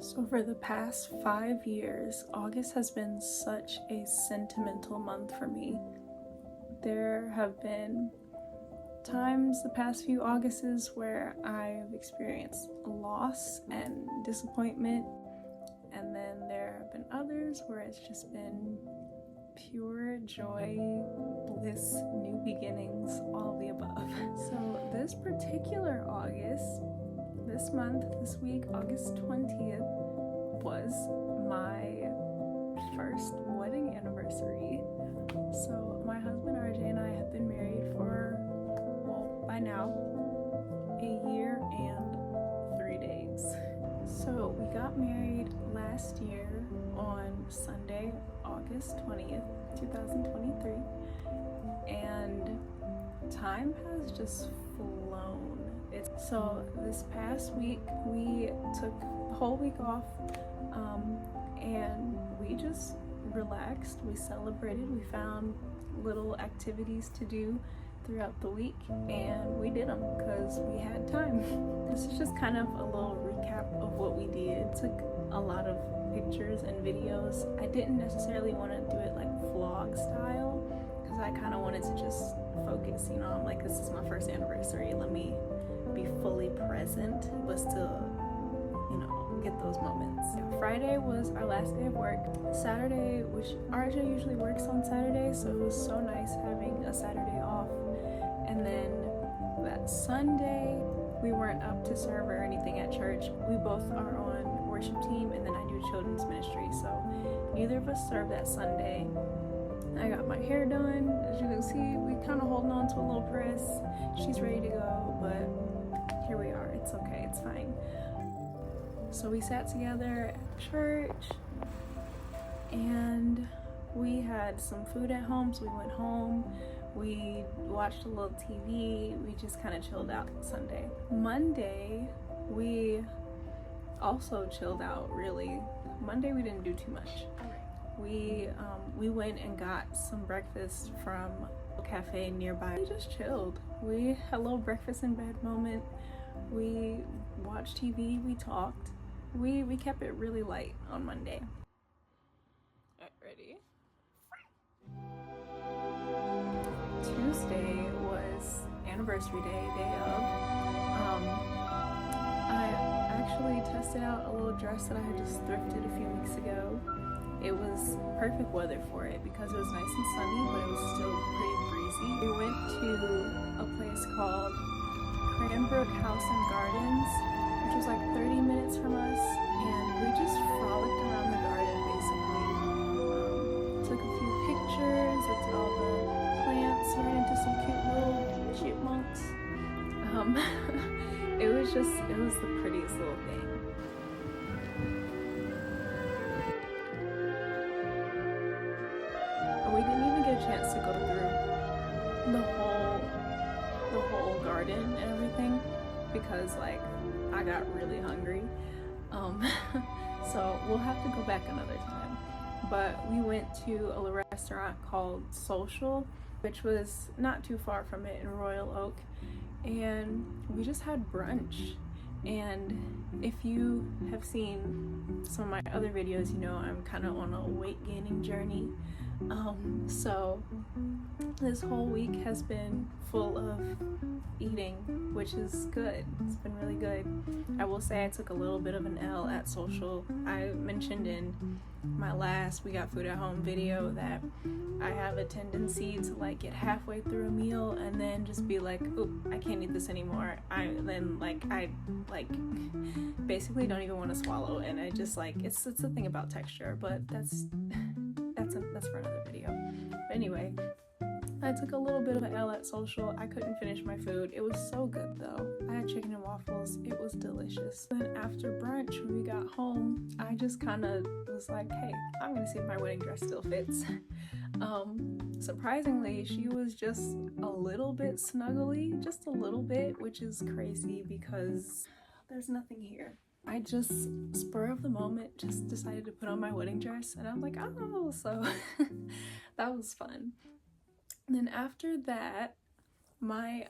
So for the past 5 years, August has been such a sentimental month for me. There have been times the past few Augusts where I've experienced loss and disappointment, and then there have been others where it's just been pure joy, bliss, new beginnings, all of the above. So this particular August, this month, this week, August 20th, was my first wedding anniversary. So my husband RJ and I have been married for, well, by now, a year and 3 days. So we got married last year on Sunday, August 20th, 2023, and time has just flown. So this past week we took the whole week off, and we just relaxed, we celebrated, we found little activities to do throughout the week, and we did them because we had time. This is just kind of a little recap of what we did. Took a lot of pictures and videos. I didn't necessarily want to do it like vlog style because I kind of wanted to just focus, I'm like, this is my first anniversary, let me be fully present but still get those moments. Friday was our last day of work. Saturday, which RJ usually works on Saturday, so it was so nice having a Saturday off. And then that Sunday, we weren't up to serve or anything at church. We both are on worship team, and then I do children's ministry, so neither of us served that Sunday. I got my hair done. As you can see, we kind of holding on to a little press. She's ready to go, but here we are. It's okay, it's fine. So we sat together at church and we had some food at home, so we went home, we watched a little TV, we just kind of chilled out Sunday. Monday, we also chilled out, really. Monday we didn't do too much. We went and got some breakfast from a cafe nearby. We just chilled. We had a little breakfast in bed moment. We watched TV, we talked. We kept it really light on Monday. Alright, ready? Tuesday was anniversary day of. I actually tested out a little dress that I had just thrifted a few weeks ago. It was perfect weather for it because it was nice and sunny, but it was still pretty breezy. We went to a place called Cranbrook House and Gardens, which was like 30 minutes from us, and we just frolicked around the garden basically. Took a few pictures, looked at all the plants, ran into some cute little chipmunks. It was the prettiest little thing. We didn't even get a chance to go through the whole garden and everything because like I got really hungry. So we'll have to go back another time. But we went to a little restaurant called Social, which was not too far from it in Royal Oak, and we just had brunch. And if you have seen some of my other videos, I'm kind of on a weight gaining journey. So this whole week has been full of eating, which is good. It's been really good. I will say I took a little bit of an L at Social. I mentioned in my last We Got Food at Home video that I have a tendency to like get halfway through a meal and then just be like, oop, I can't eat this anymore. I basically don't even want to swallow, and I just like it's a thing about texture, but that's for another video. But anyway, I took a little bit of an L at Social. I couldn't finish my food. It was so good though. I had chicken and waffles. It was delicious. Then after brunch, when we got home, I just kind of was like, hey, I'm gonna see if my wedding dress still fits. Surprisingly, she was just a little bit snuggly, just a little bit, which is crazy because there's nothing here. I just, spur of the moment, just decided to put on my wedding dress, and I'm like, oh, so that was fun. And then after that, my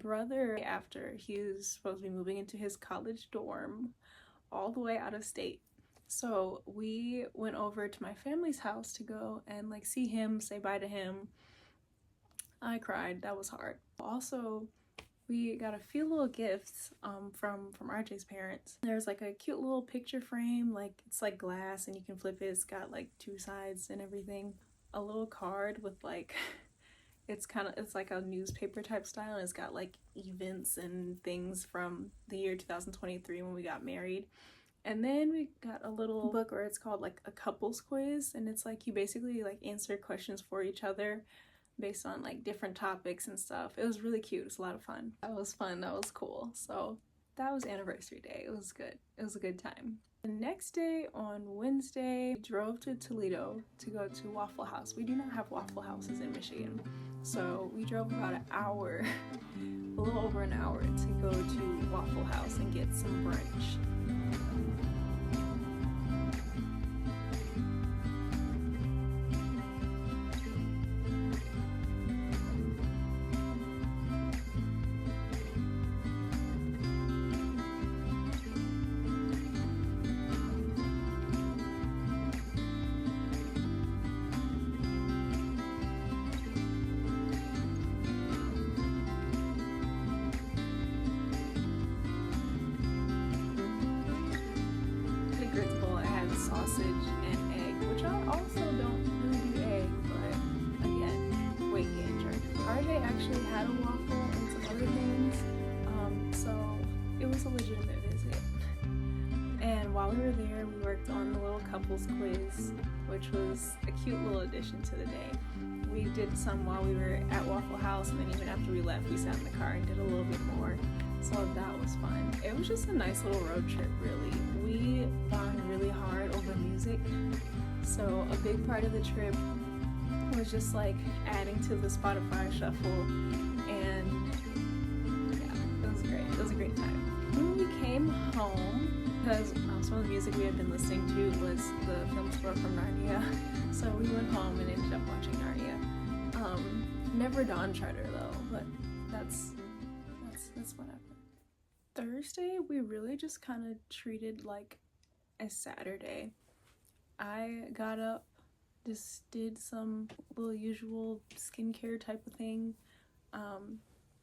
brother, after he was supposed to be moving into his college dorm, all the way out of state. So we went over to my family's house to go and like see him, say bye to him. I cried. That was hard. Also, we got a few little gifts from RJ's parents. There's like a cute little picture frame, like it's like glass and you can flip it. It's got like two sides and everything. A little card with like it's like a newspaper type style, and it's got like events and things from the year 2023 when we got married. And then we got a little book where it's called like a couples quiz, and it's like you basically like answer questions for each other based on like different topics and stuff. It was really cute. It was a lot of fun. That was fun. That was cool. So that was anniversary day. It was good. It was a good time. The next day, on Wednesday, we drove to Toledo to go to Waffle House. We do not have Waffle Houses in Michigan. So we drove about an hour, a little over an hour, to go to Waffle House and get some brunch. Sausage and egg, which I also don't really do egg, but again, weight gain charges. RJ actually had a waffle and some other things, so it was a legitimate visit. And while we were there, we worked on the little couples quiz, which was a cute little addition to the day. We did some while we were at Waffle House, and then even after we left, we sat in the car and did a little bit more. So that was fun. It was just a nice little road trip, really. We bonded really hard over music. So a big part of the trip was just like adding to the Spotify shuffle, and yeah, it was great. It was a great time. When we came home, because some of the music we had been listening to was the film score from Narnia, so we went home and ended up watching Narnia. Never Dawn Treader though, but that's whatever. Thursday, we really just kind of treated like a Saturday. I got up, just did some little usual skincare type of thing,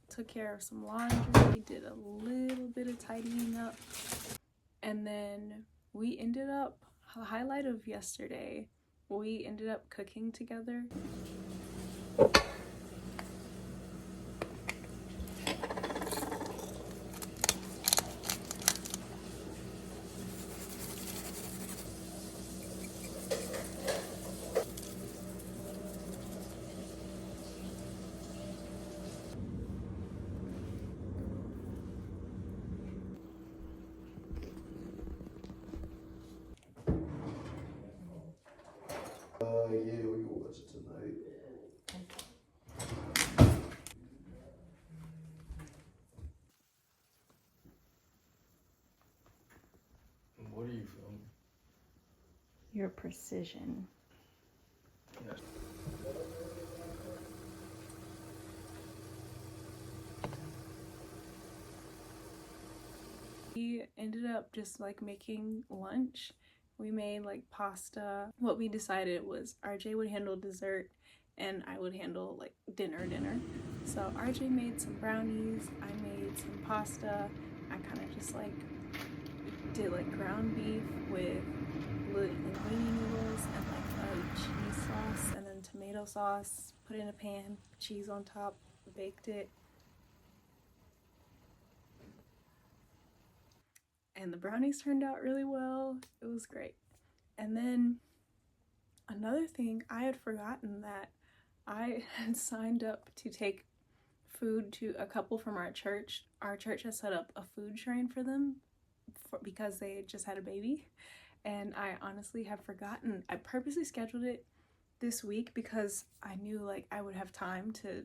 took care of some laundry, did a little bit of tidying up, and then we ended up, the highlight of yesterday, we ended up cooking together. Yeah, we can watch it tonight. What are you filming? Your precision. Yes. We ended up just like making lunch. We made like pasta. What we decided was RJ would handle dessert and I would handle like dinner. So RJ made some brownies, I made some pasta. I kind of just like did like ground beef with linguine noodles and like a cheese sauce and then tomato sauce. Put it in a pan, cheese on top, baked it. And the brownies turned out really well. It was great. And then another thing, I had forgotten that I had signed up to take food to a couple from our church. Our church has set up a food train for them because they just had a baby. And I honestly have forgotten. I purposely scheduled it this week because I knew like I would have time to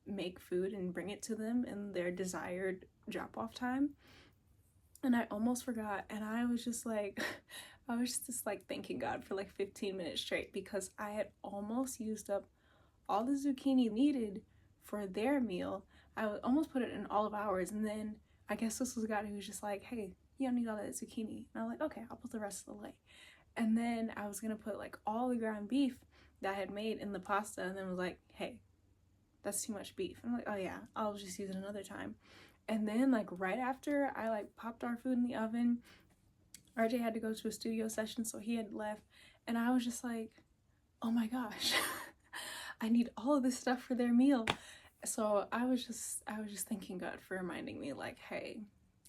make food and bring it to them in their desired drop-off time. And I almost forgot, and I was just like thanking God for like 15 minutes straight because I had almost used up all the zucchini needed for their meal. I almost put it in olive ours, and then I guess this was a guy who was just like, hey, you don't need all that zucchini. And I'm like, okay, I'll put the rest of the way. And then I was gonna put like all the ground beef that I had made in the pasta, and then was like, hey, that's too much beef. And I'm like, oh yeah, I'll just use it another time. And then like right after I like popped our food in the oven, RJ had to go to a studio session, so he had left, and I was just like, oh my gosh, I need all of this stuff for their meal. So I was just thanking God for reminding me, like, hey,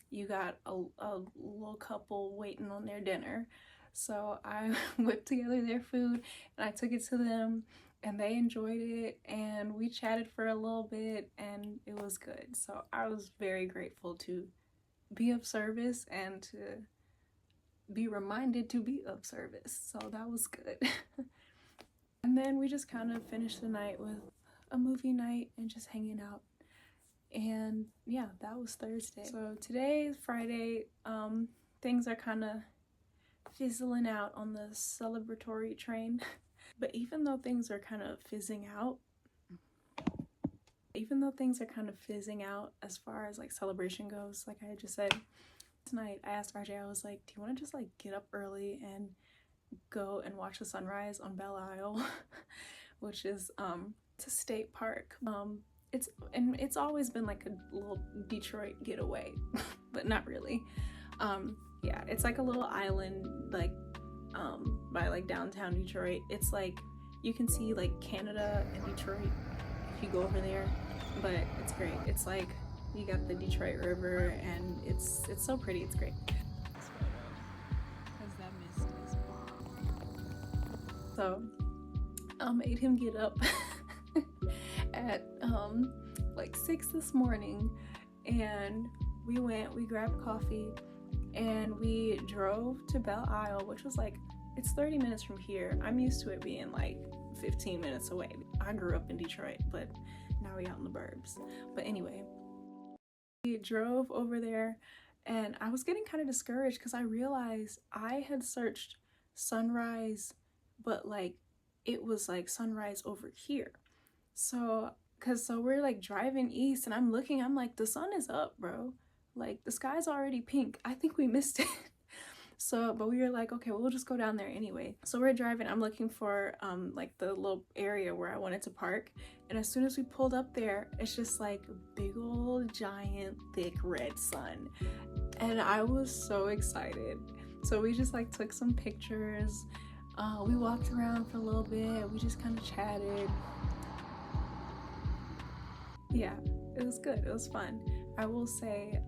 you got a little couple waiting on their dinner. So I whipped together their food and I took it to them, and they enjoyed it, and we chatted for a little bit, and it was good. So I was very grateful to be of service and to be reminded to be of service. So that was good. And then we just kind of finished the night with a movie night and just hanging out. And yeah, that was Thursday. So today is Friday. Things are kind of fizzling out on the celebratory train. But even though things are kind of fizzing out as far as like celebration goes, like I just said, tonight I asked RJ, I was like, do you want to just like get up early and go and watch the sunrise on Belle Isle, which is it's a state park. It's always been like a little Detroit getaway, but not really. Yeah, it's like a little island like by like downtown Detroit. It's like you can see like Canada and Detroit if you go over there, but it's great. It's like you got the Detroit River, and it's so pretty. It's great. So I made him get up at like 6 this morning, and we grabbed coffee, and we drove to Belle Isle, which was like, it's 30 minutes from here. I'm used to it being like 15 minutes away. I grew up in Detroit, but now we out in the burbs. But anyway, we drove over there, and I was getting kind of discouraged because I realized I had searched sunrise, but like it was like sunrise over here. So we're like driving east, and I'm like, the sun is up, bro. Like the sky's already pink. I think we missed it. So, but we were like, okay, well, we'll just go down there anyway. So we're driving. I'm looking for like the little area where I wanted to park. And as soon as we pulled up there, it's just like a big old giant thick red sun. And I was so excited. So we just like took some pictures. We walked around for a little bit. We just kind of chatted. Yeah, it was good. It was fun. I will say,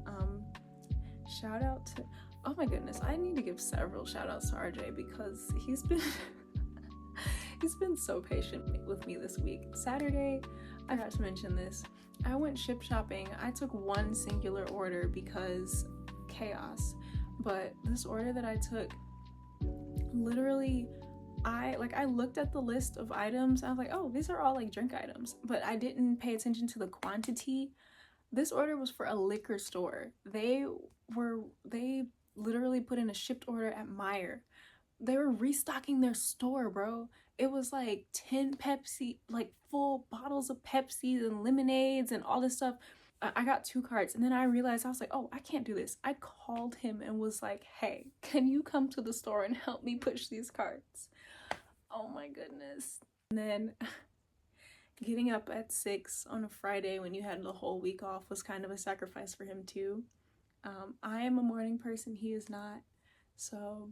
shout out to, oh my goodness, I need to give several shout outs to RJ because he's been so patient with me this week. Saturday, I forgot to mention this, I went ship shopping. I took one singular order because chaos, but this order that I took, literally, I looked at the list of items. I was like, oh, these are all like drink items, but I didn't pay attention to the quantity. This order was for a liquor store. They literally put in a shipped order at Meijer. They were restocking their store, bro. It was like 10 Pepsi, like full bottles of Pepsis and lemonades and all this stuff. I got 2 carts, and then I realized, I was like, oh, I can't do this. I called him and was like, hey, can you come to the store and help me push these carts? Oh my goodness. And then getting up at 6 on a Friday when you had the whole week off was kind of a sacrifice for him too. I am a morning person, he is not. So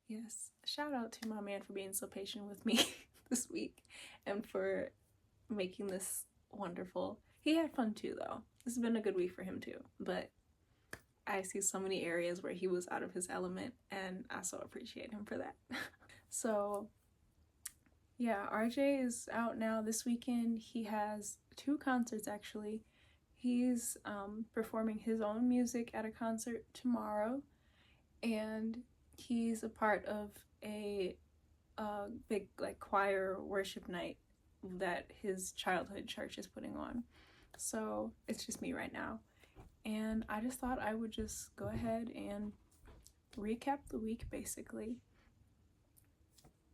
yes, shout out to my man for being so patient with me this week and for making this wonderful. He had fun too though. This has been a good week for him too, but I see so many areas where he was out of his element, and I so appreciate him for that. So yeah, RJ is out now this weekend. He has 2 concerts actually. He's performing his own music at a concert tomorrow, and he's a part of a big like choir worship night that his childhood church is putting on. So it's just me right now, and I just thought I would just go ahead and recap the week basically.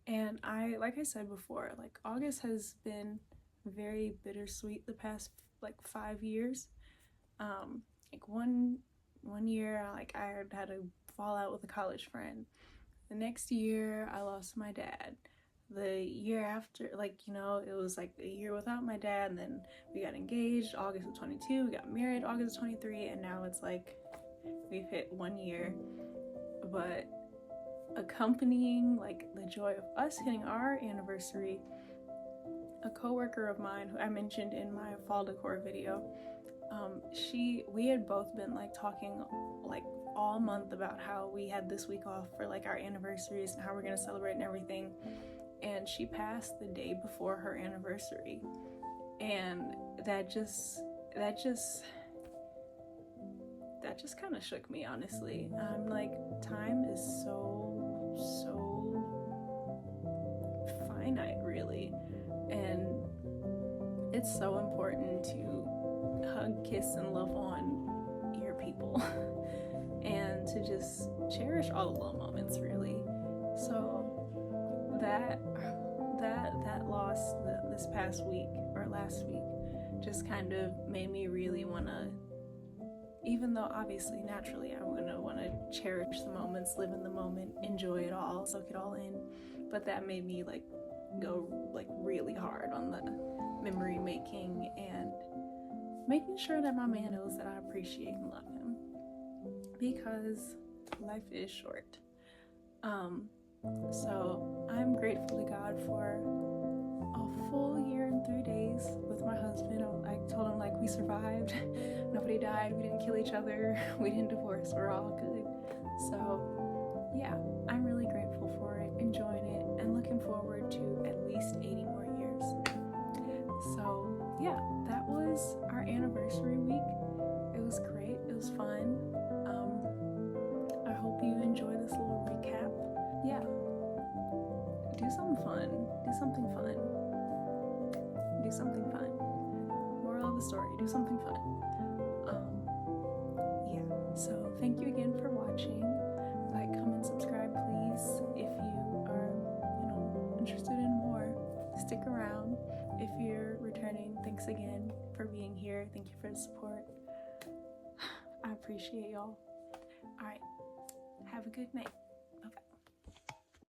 And like I said before, like August has been very bittersweet the past like 5 years. like one year, like I had a fallout with a college friend. The next year, I lost my dad. The year after, like, you know, it was like a year without my dad, and then we got engaged August of 22, we got married August of 23, and now it's like we've hit 1 year. But accompanying like the joy of us hitting our anniversary, a coworker of mine who I mentioned in my fall decor video, we had both been like talking like all month about how we had this week off for like our anniversaries and how we're gonna celebrate and everything. And she passed the day before her anniversary, and that just kind of shook me, honestly. I'm like, time is so finite, really, and it's so important to hug, kiss, and love on your people and to just cherish all the little moments, really. So that loss this past week or last week just kind of made me really want to, even though obviously naturally I'm gonna want to cherish the moments, live in the moment, enjoy it all, soak it all in, but that made me like go like really hard on the memory making and making sure that my man knows that I appreciate and love him, because life is short. So I'm grateful to God for a full year and 3 days with my husband. I told him, like, we survived. Nobody died. We didn't kill each other. We didn't divorce. We're all good. So yeah, I'm really grateful for it, enjoying it, and looking forward to at least 80 more years. So yeah, that was our anniversary week. It was great. It was fun. I hope you enjoy this little recap. Yeah, do something fun. Do something fun. Do something fun. Moral of the story, do something fun. Yeah, so thank you again for watching. Like, comment, subscribe, please. If you are, interested in more, stick around. If you're returning, thanks again for being here. Thank you for the support. I appreciate y'all. All right, have a good night.